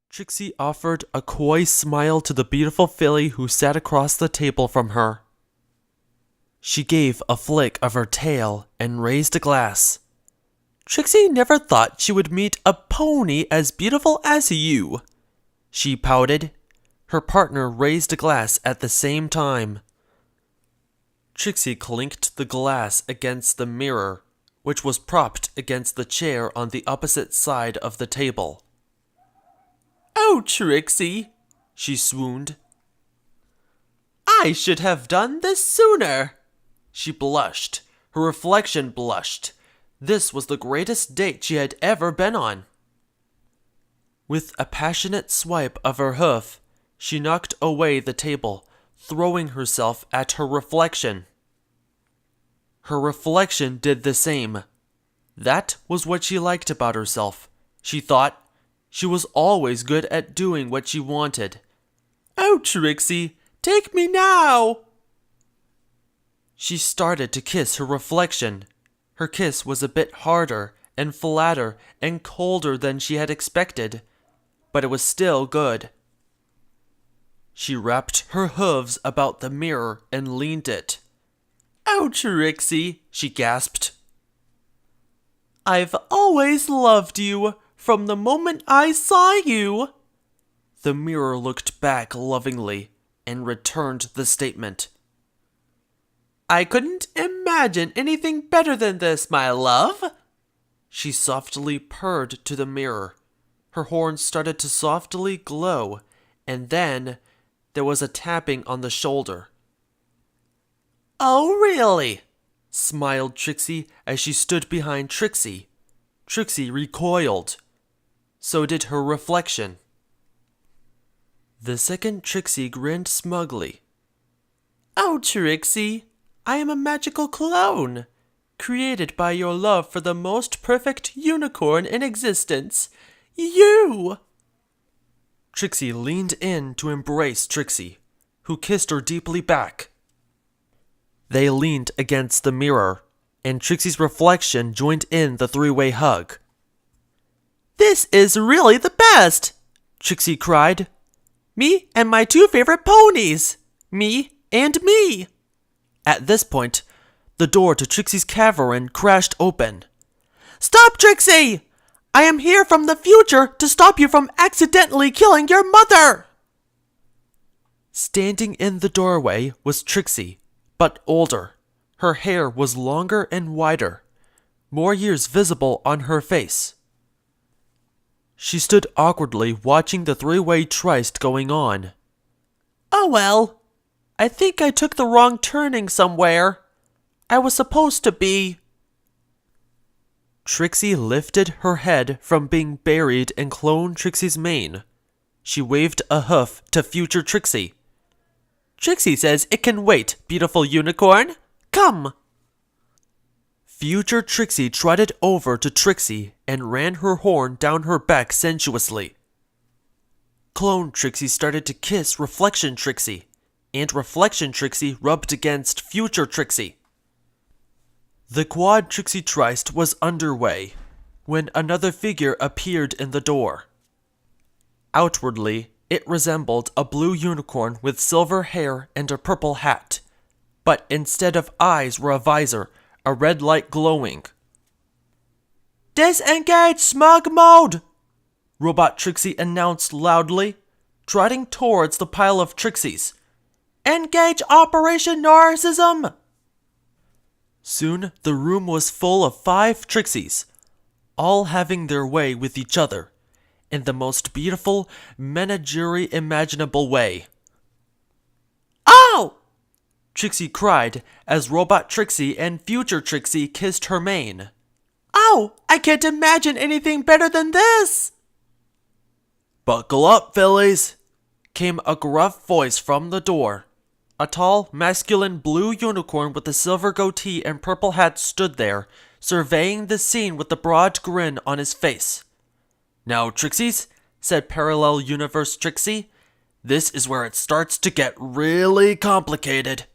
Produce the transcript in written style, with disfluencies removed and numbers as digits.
Trixie offered a coy smile to the beautiful filly who sat across the table from her. She gave a flick of her tail and raised a glass. Trixie never thought she would meet a pony as beautiful as you, she pouted. Her partner raised a glass at the same time. Trixie clinked the glass against the mirror, which was propped against the chair on the opposite side of the table. "Oh, Trixie," she swooned. "I should have done this sooner." She blushed. Her reflection blushed. This was the greatest date she had ever been on. With a passionate swipe of her hoof, she knocked away the table, throwing herself at her reflection. Her reflection did the same. That was what she liked about herself. She thought she was always good at doing what she wanted. "Oh, Trixie, take me now!" She started to kiss her reflection. Her kiss was a bit harder and flatter and colder than she had expected, but it was still good. She wrapped her hooves about the mirror and leaned it. "Oh, Trixie," she gasped. "I've always loved you from the moment I saw you." The mirror looked back lovingly and returned the statement. "I couldn't imagine anything better than this, my love." She softly purred to the mirror. Her horns started to softly glow, and then there was a tapping on the shoulder. "Oh, really?" smiled Trixie as she stood behind Trixie. Trixie recoiled. So did her reflection. The second Trixie grinned smugly. "Oh, Trixie, I am a magical clone, created by your love for the most perfect unicorn in existence, you!" Trixie leaned in to embrace Trixie, who kissed her deeply back. They leaned against the mirror, and Trixie's reflection joined in the three-way hug. "This is really the best!" Trixie cried. "Me and my two favorite ponies! Me and me!" At this point, the door to Trixie's cavern crashed open. "Stop, Trixie! I am here from the future to stop you from accidentally killing your mother!" Standing in the doorway was Trixie, but older. Her hair was longer and wider, more years visible on her face. She stood awkwardly watching the three-way tryst going on. "Oh well, I think I took the wrong turning somewhere. I was supposed to be..." Trixie lifted her head from being buried in Clone Trixie's mane. She waved a hoof to future Trixie. "Trixie says it can wait, beautiful unicorn. Come!" Future Trixie trotted over to Trixie and ran her horn down her back sensuously. Clone Trixie started to kiss Reflection Trixie, and Reflection Trixie rubbed against Future Trixie. The quad Trixie tryst was underway when another figure appeared in the door. Outwardly, it resembled a blue unicorn with silver hair and a purple hat, but instead of eyes were a visor, a red light glowing. "Disengage smug mode!" Robot Trixie announced loudly, trotting towards the pile of Trixies. "Engage Operation Narcissism!" Soon the room was full of 5 Trixies, all having their way with each other, in the most beautiful menagerie imaginable way. "Oh!" Trixie cried as Robot Trixie and Future Trixie kissed her mane. "Oh, I can't imagine anything better than this!" "Buckle up, fillies!" came a gruff voice from the door. A tall, masculine blue unicorn with a silver goatee and purple hat stood there, surveying the scene with a broad grin on his face. "Now, Trixies," said Parallel Universe Trixie, "this is where it starts to get really complicated."